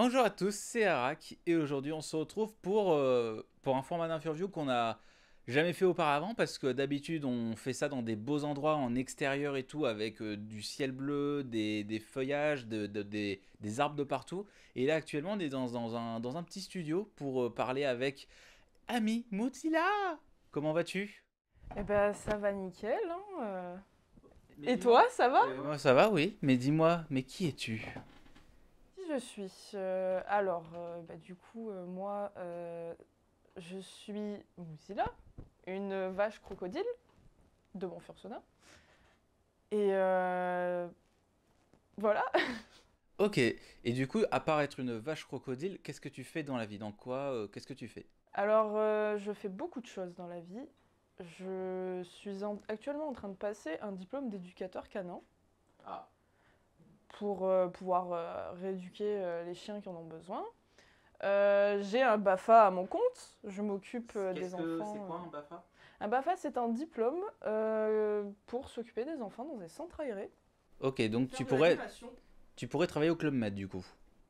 Bonjour à tous, c'est Arak et aujourd'hui on se retrouve pour un format d'interview qu'on n'a jamais fait auparavant parce que d'habitude on fait ça dans des beaux endroits en extérieur et tout avec du ciel bleu, des feuillages, des arbres de partout. Et là actuellement on est dans un petit studio pour parler avec Ami Mozilla. Comment vas-tu? Eh ben, ça va nickel, hein, Mais Et dis-moi. toi, ça va? Moi ça va oui, mais dis-moi, mais qui es-tu? Qui je suis? Du coup, moi, je suis Mozilla, une vache crocodile de mon fursona. Et voilà. Ok, et du coup, à part être une vache crocodile, qu'est-ce que tu fais dans la vie? Dans quoi? Qu'est-ce que tu fais? Alors, je fais beaucoup de choses dans la vie. Je suis actuellement en train de passer un diplôme d'éducateur canin Ah. pour pouvoir rééduquer les chiens qui en ont besoin. J'ai un BAFA à mon compte. Je m'occupe des C'est enfants. quoi un BAFA? Un BAFA, c'est un diplôme pour s'occuper des enfants dans des centres aérés. Ok, donc Faire de l'animation. tu pourrais travailler au Club Med du coup.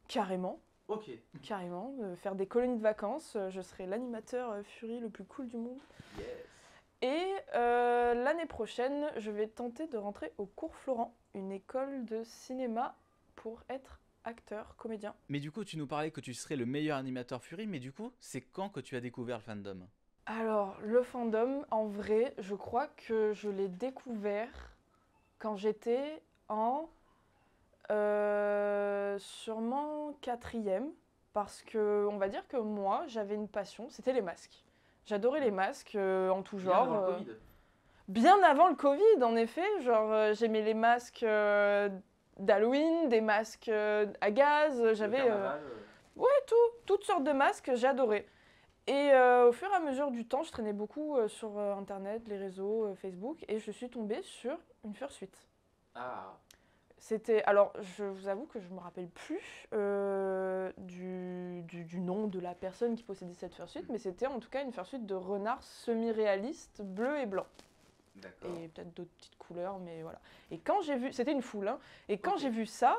Carrément, Ok. carrément. Faire des colonies de vacances. Je serai l'animateur Fury le plus cool du monde. Yes. Et l'année prochaine, je vais tenter de rentrer au Cours Florent, une école de cinéma pour être acteur, comédien. Mais du coup, tu nous parlais que tu serais le meilleur animateur Fury, mais du coup, c'est quand que tu as découvert le fandom? Alors, le fandom, en vrai, je crois que je l'ai découvert quand j'étais en sûrement quatrième, parce que on va dire que moi, j'avais une passion, c'était les masques. J'adorais les masques en tout Bien genre. avant le Covid. Bien avant le Covid, en effet, j'aimais les masques d'Halloween, des masques à gaz, j'avais ouais, toutes sortes de masques, j'adorais. Et au fur et à mesure du temps, je traînais beaucoup sur Internet, les réseaux, Facebook, et je suis tombée sur une fursuit. Ah. C'était. Alors, je vous avoue que je ne me rappelle plus du nom de la personne qui possédait cette fursuit, mais c'était en tout cas une fursuit de renard semi-réaliste, bleu et blanc. D'accord. Et peut-être d'autres petites couleurs, mais voilà. Et quand j'ai vu. C'était une foule, hein. Et quand Ok. j'ai vu ça,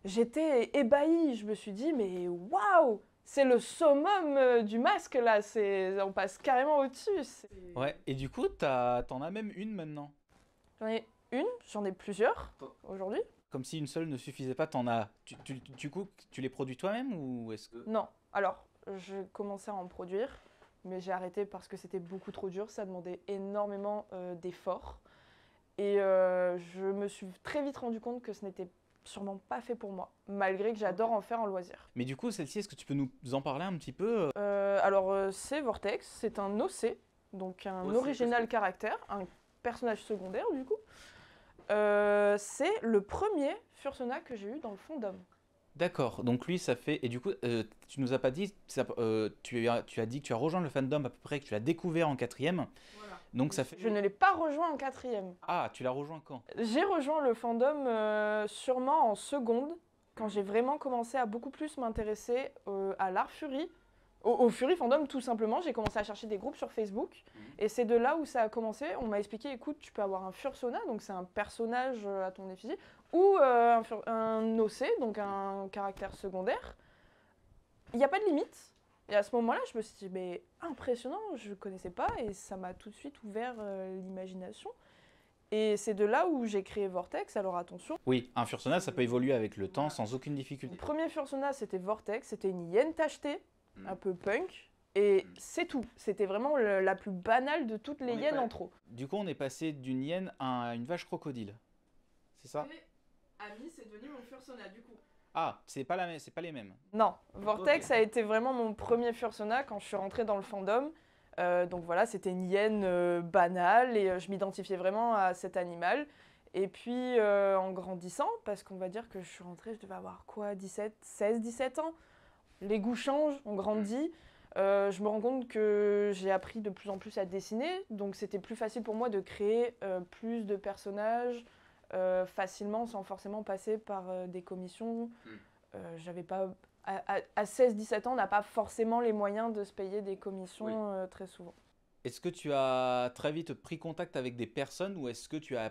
j'étais ébahie. Je me suis dit, mais waouh! C'est le summum du masque là, on passe carrément au-dessus. Ouais, et du coup, t'en as même une maintenant. J'en ai une, j'en ai plusieurs Toi- aujourd'hui. Comme si une seule ne suffisait pas, t'en as. Du coup, tu les produis toi-même ou est-ce que. Non, alors, je commençais à en produire, mais j'ai arrêté parce que c'était beaucoup trop dur, ça demandait énormément d'efforts. Et je me suis très vite rendu compte que ce n'était sûrement pas fait pour moi, malgré que j'adore en faire en loisir. Mais du coup, celle-ci, est-ce que tu peux nous en parler un petit peu? C'est Vortex, c'est un OC, donc un OC, original caractère, un personnage secondaire du coup. C'est le premier Fursona que j'ai eu dans le fandom. D'accord, donc lui ça fait. Et du coup, tu nous as pas dit, tu as dit que tu as rejoint le fandom à peu près, que tu l'as découvert en quatrième. Voilà. Donc ça fait. Je ne l'ai pas rejoint en quatrième. Ah, tu l'as rejoint quand? J'ai rejoint le fandom sûrement en seconde, quand j'ai vraiment commencé à beaucoup plus m'intéresser à l'art Fury, au Fury fandom tout simplement. J'ai commencé à chercher des groupes sur Facebook, et c'est de là où ça a commencé. On m'a expliqué, écoute, tu peux avoir un Fursona, donc c'est un personnage à ton effigie, ou un OC, donc un caractère secondaire. Il n'y a pas de limite. Et à ce moment-là, je me suis dit, mais impressionnant, je ne connaissais pas, et ça m'a tout de suite ouvert l'imagination. Et c'est de là où j'ai créé Vortex. Alors attention, Oui, un Fursona ça peut évoluer avec le temps voilà. sans aucune Le difficulté. premier Fursona, c'était Vortex. C'était une hyène tachetée, Mm. un peu punk. Et Mm. c'est tout. C'était vraiment la plus banale de toutes les On est hyènes pas- en trop. Du coup, on est passé d'une hyène à une vache crocodile. C'est ça? Ami, c'est devenu mon Fursona du coup. Ah, c'est pas les mêmes. Non, Vortex Ok. a été vraiment mon premier Fursona quand je suis rentrée dans le fandom. Donc voilà, c'était une hyène banale et je m'identifiais vraiment à cet animal. Et puis en grandissant, parce qu'on va dire que je suis rentrée, je devais avoir quoi, 17 ans. Les goûts changent, on grandit. Je me rends compte que j'ai appris de plus en plus à dessiner, donc c'était plus facile pour moi de créer plus de personnages facilement sans forcément passer par des commissions. J'avais pas à 16-17 ans, on n'a pas forcément les moyens de se payer des Oui. commissions très souvent. Est-ce que tu as très vite pris contact avec des personnes ou est-ce que tu as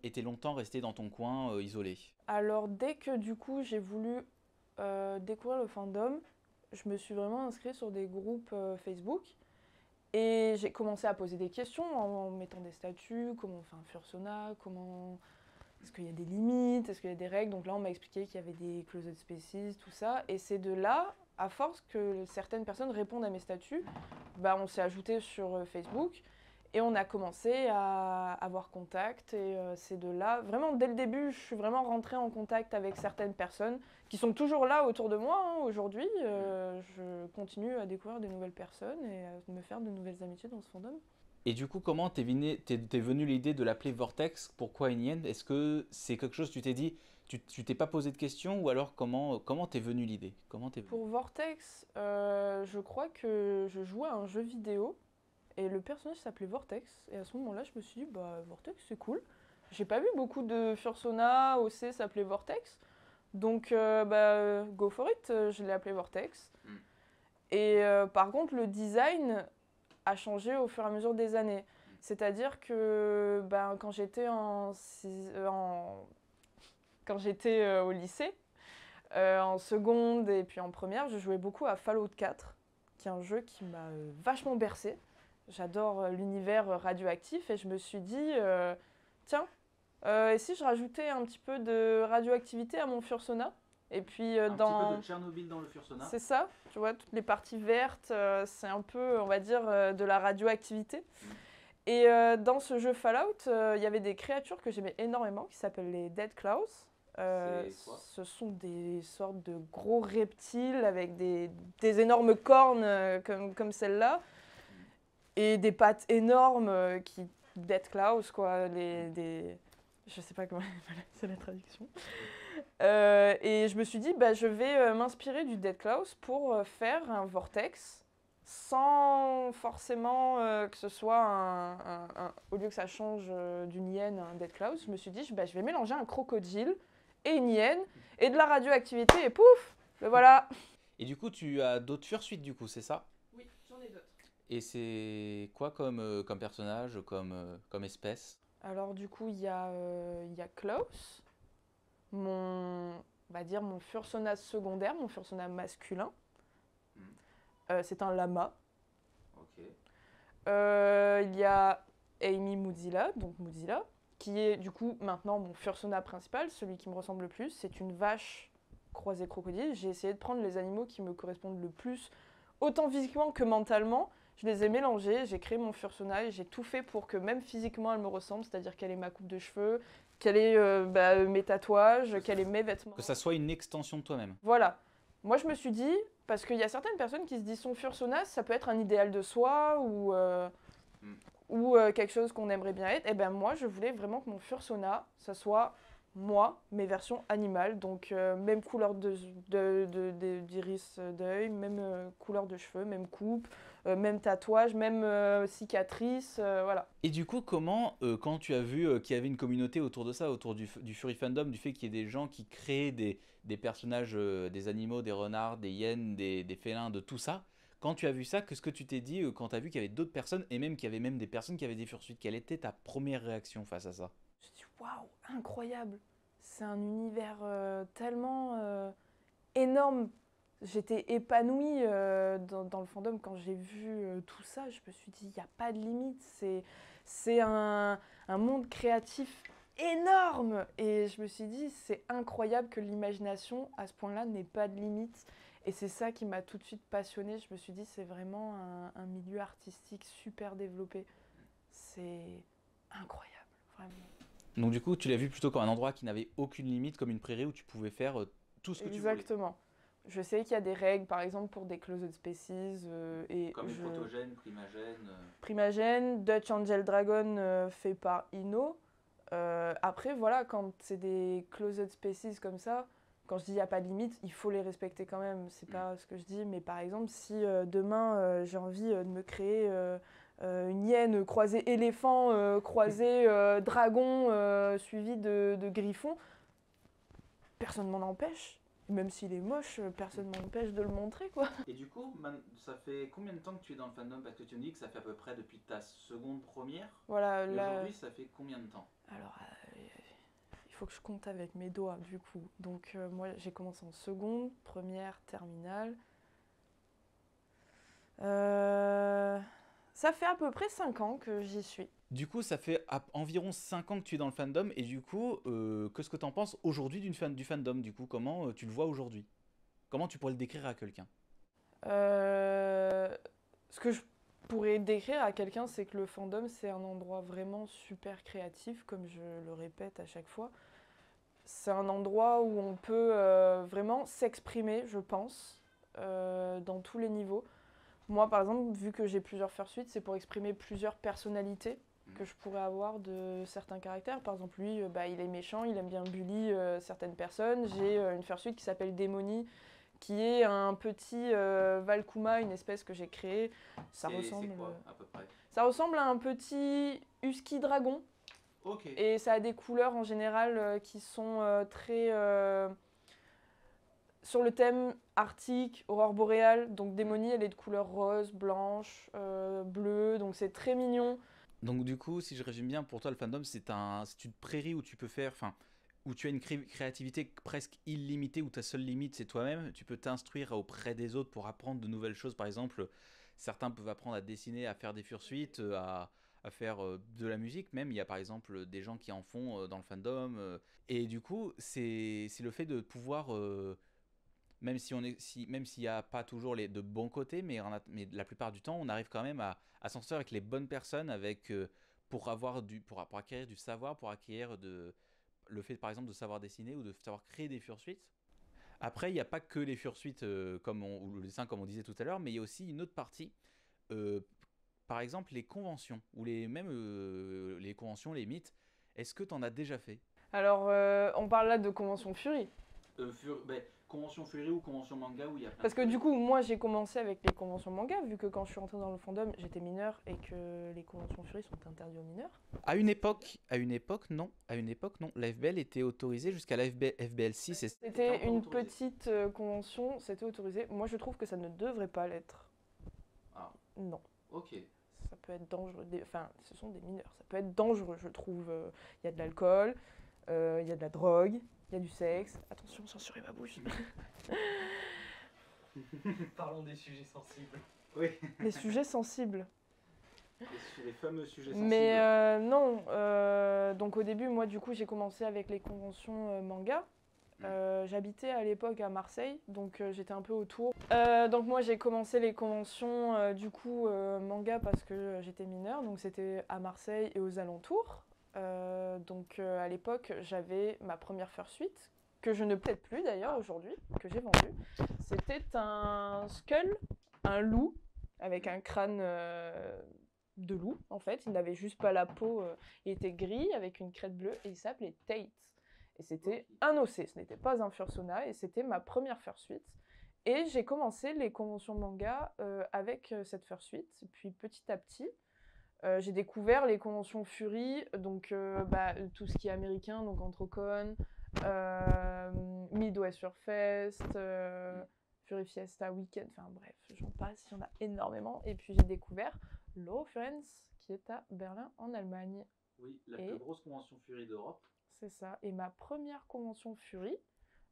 été longtemps resté dans ton coin isolé? Alors dès que du coup j'ai voulu découvrir le fandom, je me suis vraiment inscrite sur des groupes Facebook et j'ai commencé à poser des questions en mettant des statuts, comment on fait un fursona, comment... Est-ce qu'il y a des limites, est-ce qu'il y a des règles. Donc là, on m'a expliqué qu'il y avait des closed spaces, tout ça. Et c'est de là, à force que certaines personnes répondent à mes statuts, bah, on s'est ajouté sur Facebook et on a commencé à avoir contact. Et c'est de là, vraiment dès le début, je suis vraiment rentrée en contact avec certaines personnes qui sont toujours là autour de moi hein, aujourd'hui. Je continue à découvrir de nouvelles personnes et à me faire de nouvelles amitiés dans ce fandom. Et du coup, comment t'es venu l'idée de l'appeler Vortex? Pourquoi Yin? Est-ce que c'est quelque chose que tu t'es dit, tu t'es pas posé de questions ou alors comment t'es venu l'idée? Comment t'es venu? Pour Vortex, je crois que je jouais à un jeu vidéo et le personnage s'appelait Vortex. Et à ce moment-là, je me suis dit, bah Vortex, c'est cool. J'ai pas vu beaucoup de Fursona, OC s'appelait Vortex. Donc, go for it, je l'ai appelé Vortex. Mm. Et par contre, le design a changé au fur et à mesure des années. C'est-à-dire que quand j'étais au lycée, en seconde et puis en première, je jouais beaucoup à Fallout 4, qui est un jeu qui m'a vachement bercée. J'adore l'univers radioactif et je me suis dit, tiens, et si je rajoutais un petit peu de radioactivité à mon Fursona? Et puis Un petit peu de Tchernobyl dans le Fursona. c'est ça, tu vois, toutes les parties vertes, c'est un peu, on va dire, de la radioactivité. Et dans ce jeu Fallout, il y avait des créatures que j'aimais énormément qui s'appellent les Dead Claws. C'est quoi? Ce sont des sortes de gros reptiles avec des énormes cornes comme celle-là et des pattes énormes Dead Claws, quoi. Je sais pas comment c'est la traduction. Et je me suis dit, je vais m'inspirer du Dead Claws pour faire un vortex sans forcément que ce soit au lieu que ça change d'une hyène à un Dead Claws, je me suis dit, je vais mélanger un crocodile et une hyène et de la radioactivité et pouf, le voilà. Et du coup, tu as d'autres fursuites du coup, c'est ça? Oui, j'en ai d'autres. Et c'est quoi comme personnage, comme espèce? Alors du coup, il y a Klaus, on va dire mon fursona secondaire, mon fursona masculin. C'est un lama. Ok. Il y a Amy Mozilla, donc Mozilla, qui est du coup maintenant mon fursona principal, celui qui me ressemble le plus. C'est une vache croisée crocodile. J'ai essayé de prendre les animaux qui me correspondent le plus, autant physiquement que mentalement. Je les ai mélangés, j'ai créé mon fursona et j'ai tout fait pour que même physiquement elle me ressemble, c'est-à-dire qu'elle ait ma coupe de cheveux, qu'elle ait mes tatouages, qu'elle ait mes vêtements. Que ça soit une extension de toi-même. Voilà. Moi, je me suis dit, parce qu'il y a certaines personnes qui se disent son fursona, ça peut être un idéal de soi ou quelque chose qu'on aimerait bien être. Et ben moi, je voulais vraiment que mon fursona, ça soit moi, mes versions animales. Donc, même couleur d'iris d'œil, même couleur de cheveux, même coupe, même tatouage, même cicatrice, voilà. Et du coup, comment, quand tu as vu qu'il y avait une communauté autour de ça, autour du Furry Fandom, du fait qu'il y ait des gens qui créent des personnages, des animaux, des renards, des hyènes, des félins, de tout ça, quand tu as vu ça, qu'est-ce que tu t'es dit quand tu as vu qu'il y avait d'autres personnes, et même qu'il y avait même des personnes qui avaient des fursuites? Quelle était ta première réaction face à ça? Je me suis dit, waouh, incroyable! C'est un univers tellement énorme. J'étais épanouie dans le fandom quand j'ai vu tout ça. Je me suis dit, il n'y a pas de limite. C'est un monde créatif énorme. Et je me suis dit, c'est incroyable que l'imagination, à ce point-là, n'ait pas de limite. Et c'est ça qui m'a tout de suite passionnée. Je me suis dit, c'est vraiment un milieu artistique super développé. C'est incroyable, vraiment. Donc du coup, tu l'as vu plutôt comme un endroit qui n'avait aucune limite, comme une prairie où tu pouvais faire tout ce que tu voulais. Exactement. Je sais qu'il y a des règles, par exemple, pour des closed spaces. Comme les protogènes, primagènes. Primagène, Dutch Angel Dragon fait par Ino. Après, voilà, quand c'est des closed spaces comme ça, quand je dis il n'y a pas de limite, il faut les respecter quand même. C'est pas ce que je dis, mais par exemple, si demain j'ai envie de me créer une hyène croisée éléphant, croisée dragon, suivi de griffon, personne m'en empêche. Même s'il est moche, personne m'empêche de le montrer, quoi. Et du coup, ça fait combien de temps que tu es dans le fandom? Parce que tu me dis que ça fait à peu près depuis ta seconde première. Voilà, Et là, aujourd'hui, ça fait combien de temps? alors, il il faut que je compte avec mes doigts du coup. Donc moi j'ai commencé en seconde, première, terminale. Ça fait à peu près 5 ans que j'y suis. Du coup, ça fait environ 5 ans que tu es dans le fandom, et du coup, qu'est-ce que tu en penses aujourd'hui du fandom? Du coup, comment tu le vois aujourd'hui? Comment tu pourrais le décrire à quelqu'un? Euh, Ce que je pourrais décrire à quelqu'un, c'est que le fandom, c'est un endroit vraiment super créatif, comme je le répète à chaque fois. C'est un endroit où on peut vraiment s'exprimer, je pense, dans tous les niveaux. Moi, par exemple, vu que j'ai plusieurs fursuites, c'est pour exprimer plusieurs personnalités que je pourrais avoir de certains caractères. Par exemple, lui, bah, il est méchant, il aime bien bully certaines personnes. J'ai une fursuite qui s'appelle Démonie, qui est un petit Valkuma, une espèce que j'ai créée. C'est quoi, à peu près? Ça ressemble à un petit husky dragon. Ok. Et ça a des couleurs en général qui sont très sur le thème arctique, aurore boréale. Donc Démonie, elle est de couleur rose, blanche, bleue. Donc c'est très mignon. Donc du coup, si je résume bien, pour toi, le fandom, c'est une prairie où tu peux faire, enfin, où tu as une créativité presque illimitée, où ta seule limite, c'est toi-même. Tu peux t'instruire auprès des autres pour apprendre de nouvelles choses. Par exemple, certains peuvent apprendre à dessiner, à faire des fursuites, à faire de la musique même. Il y a par exemple des gens qui en font dans le fandom. Et du coup, c'est le fait de pouvoir même si même s'il n'y a pas toujours de bons côtés, mais la plupart du temps, on arrive quand même à s'en sortir avec les bonnes personnes, pour acquérir du savoir, pour acquérir le fait, par exemple, de savoir dessiner ou de savoir créer des fursuites. Après, il n'y a pas que les fursuites ou le dessin, comme on disait tout à l'heure, mais il y a aussi une autre partie. euh, Par exemple, les conventions, même les conventions, les mythes. Est-ce que tu en as déjà fait? Alors, on parle là de Convention Fury. Convention Fury ou convention manga où il y a plein Parce que du coup, moi, j'ai commencé avec les conventions manga, vu que quand je suis rentrée dans le fandom, j'étais mineure et que les conventions Fury sont interdites aux mineurs. Non. À une époque, non. La FBL était autorisée jusqu'à la FBL 6. C'était une petite convention, c'était autorisé. Moi, je trouve que ça ne devrait pas l'être. Ah, Non. ok. Ça peut être dangereux. Enfin, ce sont des mineurs. Ça peut être dangereux, je trouve. Il y a de l'alcool, il y a de la drogue, il y a du sexe. Attention, censurez ma bouche. Parlons des sujets sensibles. Oui, Les sujets sensibles. les fameux sujets sensibles. Mais non, donc au début, moi, du coup, j'ai commencé avec les conventions manga. J'habitais à l'époque à Marseille, donc j'étais un peu autour. Donc moi, j'ai commencé les conventions du coup manga parce que j'étais mineure, donc c'était à Marseille et aux alentours. Donc à l'époque, j'avais ma première fursuite, que je ne possède plus d'ailleurs aujourd'hui, que j'ai vendue. C'était un skull, un loup, avec un crâne de loup en fait. Il n'avait juste pas la peau, il était gris avec une crête bleue et il s'appelait Tate. Et c'était un OC, ce n'était pas un Fursona, et c'était ma première fursuite. Et j'ai commencé les conventions manga avec cette fursuite. Et puis petit à petit, j'ai découvert les conventions Fury, donc tout ce qui est américain, donc Anthrocon, Midwest Furfest, Fury Fiesta Weekend, enfin bref, j'en passe, il y en a énormément. Et puis j'ai découvert l'Eurofurence, qui est à Berlin en Allemagne. Oui, la plus grosse convention Fury d'Europe. C'est ça. Et ma première convention Fury,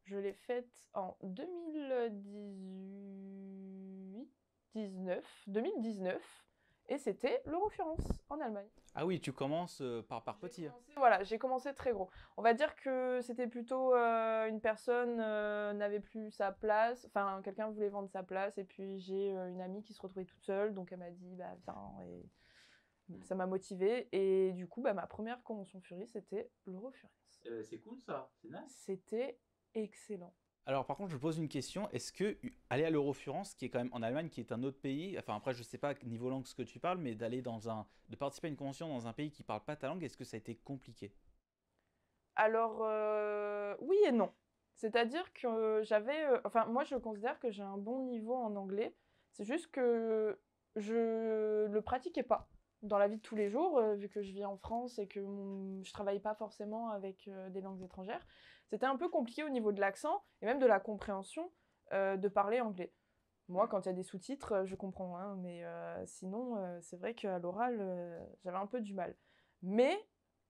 je l'ai faite en 2019, et c'était l'Eurofurence en Allemagne. Ah oui, tu commences par petit. Voilà, j'ai commencé très gros. On va dire que c'était plutôt une personne n'avait plus sa place, enfin quelqu'un voulait vendre sa place, et puis j'ai une amie qui se retrouvait toute seule, donc elle m'a dit bah viens, et ça m'a motivée, et du coup bah, ma première convention Fury c'était l'Eurofurence. C'est cool ça, c'est nice. C'était excellent. Alors par contre, je pose une question. Est-ce que aller à l'Eurofurence, qui est quand même en Allemagne, qui est un autre pays, enfin après je sais pas niveau langue ce que tu parles, mais de participer à une convention dans un pays qui parle pas ta langue, est-ce que ça a été compliqué? Alors oui et non. C'est-à-dire que enfin moi je considère que j'ai un bon niveau en anglais. C'est juste que je le pratiquais pas dans la vie de tous les jours, vu que je vis en France et que je travaille pas forcément avec des langues étrangères. C'était un peu compliqué au niveau de l'accent et même de la compréhension de parler anglais. Moi, quand il y a des sous-titres, je comprends, mais sinon, c'est vrai qu'à l'oral, j'avais un peu du mal. Mais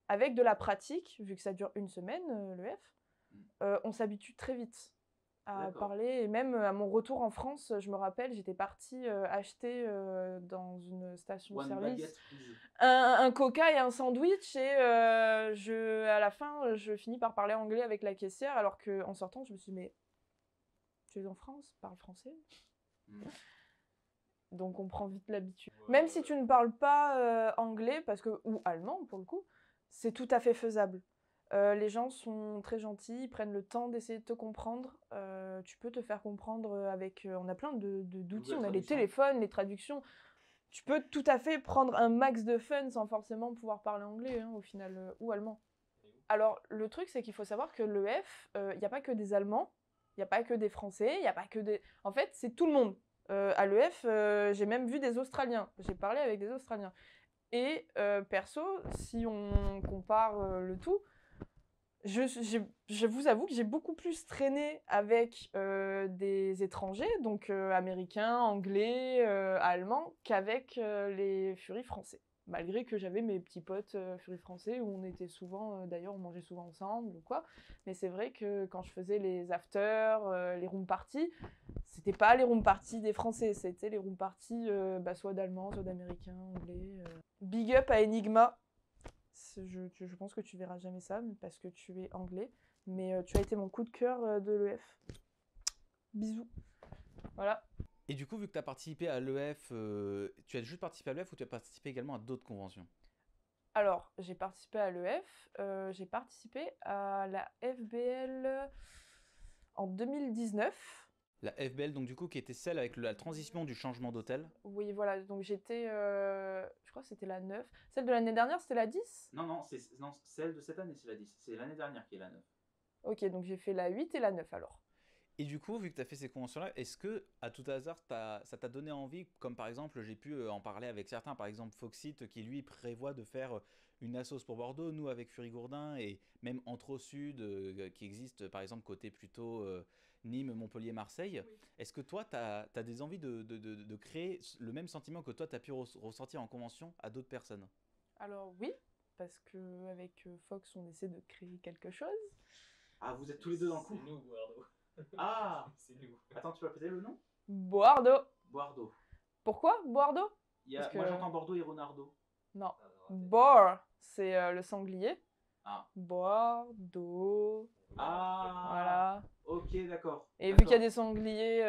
avec de la pratique, vu que ça dure une semaine, le F, on s'habitue très vite à D'accord. parler. Et même à mon retour en France, je me rappelle, j'étais partie acheter dans une station-service please. un coca et un sandwich. Et à la fin, je finis par parler anglais avec la caissière, alors qu'en sortant, je me suis dit, mais tu es en France, parle français. Donc on prend vite l'habitude. Même si tu ne parles pas anglais, ou allemand pour le coup, c'est tout à fait faisable. Les gens sont très gentils, ils prennent le temps d'essayer de te comprendre. Tu peux te faire comprendre avec... on a plein d'outils, on a les téléphones, les traductions. Tu peux tout à fait prendre un max de fun sans forcément pouvoir parler anglais, hein, au final, ou allemand. Alors le truc, c'est qu'il faut savoir que le F, il n'y a pas que des Allemands, il n'y a pas que des Français, il n'y a pas que des... En fait, c'est tout le monde. À l'EF, j'ai même vu des Australiens. J'ai parlé avec des Australiens. Et perso, si on compare le tout, je vous avoue que j'ai beaucoup plus traîné avec des étrangers, donc américains, anglais, allemands, qu'avec les furies français. Malgré que j'avais mes petits potes furies français où on était souvent, d'ailleurs on mangeait souvent ensemble ou quoi. Mais c'est vrai que quand je faisais les afters, les room parties, c'était pas les room parties des Français, c'était les room parties soit d'Allemands, soit d'Américains, anglais. Big up à Enigma. Je pense que tu verras jamais ça parce que tu es anglais. Mais tu as été mon coup de cœur de l'EF. Bisous. Voilà. Et du coup, vu que tu as participé à l'EF, tu as juste participé à l'EF ou tu as participé également à d'autres conventions? Alors, j'ai participé à l'EF, j'ai participé à la FBL en 2019. La FBL, donc du coup, qui était celle avec la transition du changement d'hôtel? Oui, voilà, donc j'étais, je crois que c'était la 9. Celle de l'année dernière, c'était la 10? Non, celle de cette année, c'est la 10. C'est l'année dernière qui est la 9. Ok, donc j'ai fait la 8 et la 9 alors. Et du coup, vu que tu as fait ces conventions-là, est-ce que, à tout hasard, ça t'a donné envie, comme par exemple, j'ai pu en parler avec certains, par exemple Foxit, qui lui prévoit de faire une assos pour Bordeaux, nous avec Fury Gourdin, et même Entre Sud, qui existe par exemple côté plutôt Nîmes, Montpellier, Marseille. Oui. Est-ce que toi, tu as des envies de créer le même sentiment que toi, tu as pu ressentir en convention à d'autres personnes? Alors oui, parce qu'avec Fox, on essaie de créer quelque chose. Ah, vous êtes tous les deux dans le coup? C'est nous, Bordeaux. Ah, c'est nous. Attends, tu peux répéter le nom? Bordeaux. Bordeaux. Pourquoi Bordeaux? Moi j'entends Bordeaux et Renardo. Non. Bor, c'est le sanglier. Ah. Bordeaux. Ah. Voilà. Ok, d'accord. Et vu qu'il y a des sangliers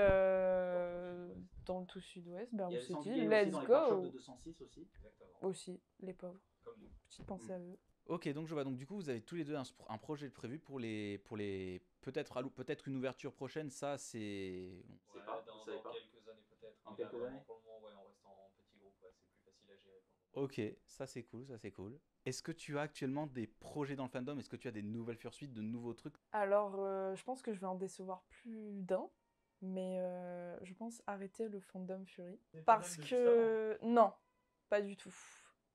dans le tout sud-ouest, ben on s'est dit, let's go. De 206 aussi. Exactement. Aussi, les pauvres. Comme nous. Petite pensée à eux. Ok, donc je vois. Donc du coup, vous avez tous les deux un projet prévu pour les peut-être une ouverture prochaine. Ça, c'est. On sait pas. Dans quelques années peut-être. En quelques années. Pour le moment, ouais, on reste en petit groupe. Ouais, c'est plus facile à gérer. Ok, ça c'est cool, ça c'est cool. Est-ce que tu as actuellement des projets dans le fandom? Est-ce que tu as des nouvelles fursuites, de nouveaux trucs? Alors, je pense que je vais en décevoir plus d'un. Mais je pense arrêter le fandom Fury. Parce que... Non, pas du tout.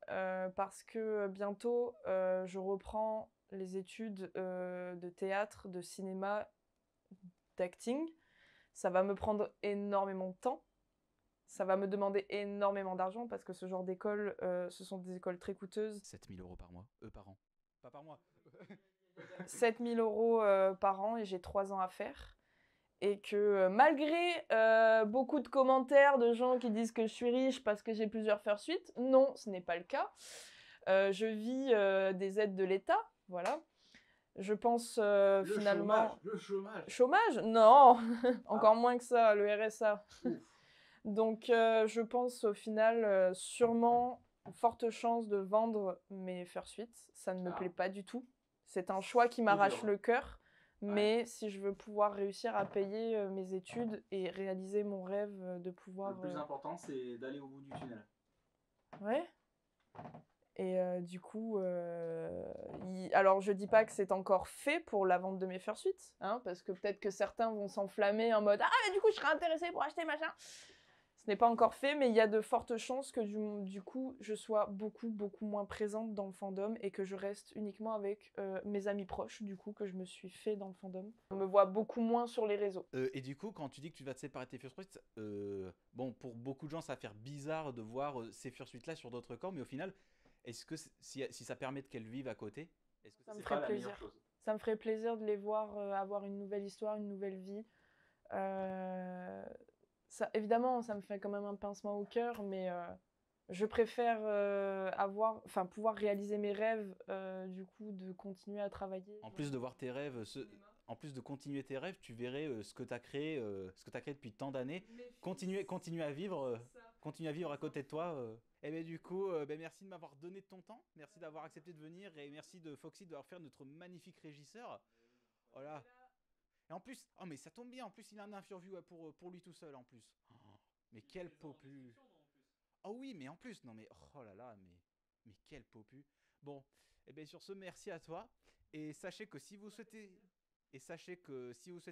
Parce que bientôt, je reprends les études de théâtre, de cinéma, d'acting. Ça va me prendre énormément de temps. Ça va me demander énormément d'argent parce que ce genre d'école, ce sont des écoles très coûteuses. 7 000 € par mois. Par an. Pas par mois. 7 000 € par an et j'ai 3 ans à faire. Et que malgré beaucoup de commentaires de gens qui disent que je suis riche parce que j'ai plusieurs fursuites, non, ce n'est pas le cas. Je vis des aides de l'État, voilà. Je pense finalement... Le chômage. Chômage? Non, encore moins que ça, le RSA. Donc je pense au final sûrement forte chance de vendre mes fursuites. Ça ne me plaît pas du tout. C'est un choix qui m'arrache le cœur. Mais si je veux pouvoir réussir à payer mes études et réaliser mon rêve de pouvoir... Le plus important, c'est d'aller au bout du tunnel. Ouais. Et du coup, alors je dis pas que c'est encore fait pour la vente de mes fursuits, hein, parce que peut-être que certains vont s'enflammer en mode « Ah, mais du coup, je serais intéressé pour acheter machin !» Ce n'est pas encore fait, mais il y a de fortes chances que du coup, je sois beaucoup moins présente dans le fandom et que je reste uniquement avec mes amis proches, du coup, que je me suis fait dans le fandom. On me voit beaucoup moins sur les réseaux. Et du coup, quand tu dis que tu vas te séparer de tes fursuites, bon, pour beaucoup de gens, ça va faire bizarre de voir ces fursuites-là sur d'autres corps, mais au final, Est-ce que si ça permet qu'elles vivent à côté, est-ce que Ça me C'est ferait pas la meilleure plaisir. chose. Ça me ferait plaisir de les voir avoir une nouvelle histoire, une nouvelle vie. Euh, Ça, évidemment, ça me fait quand même un pincement au cœur, mais je préfère pouvoir réaliser mes rêves, du coup, de continuer à travailler. en plus de voir tes rêves, en plus de continuer tes rêves, tu verrais ce que tu as créé, ce que tu créé depuis tant d'années, continuer à vivre, continuer à vivre à côté de toi. Et ben du coup, merci de m'avoir donné de ton temps, merci d'avoir accepté de venir et merci de Foxy d'avoir fait notre magnifique régisseur. Voilà. Et en plus, oh mais ça tombe bien, en plus il a un interview pour lui tout seul en plus. Oh, mais quel popu. Oh oui, mais en plus, non mais oh là là, mais quel popu. Bon, et bien sur ce, merci à toi. Et sachez que si vous souhaitez,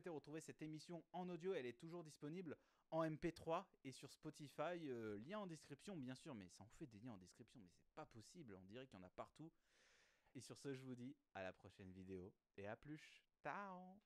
retrouver cette émission en audio, elle est toujours disponible en MP3 et sur Spotify. Lien en description, bien sûr, mais ça en fait des liens en description, mais c'est pas possible. On dirait qu'il y en a partout. Et sur ce, je vous dis à la prochaine vidéo et à plus. Ciao.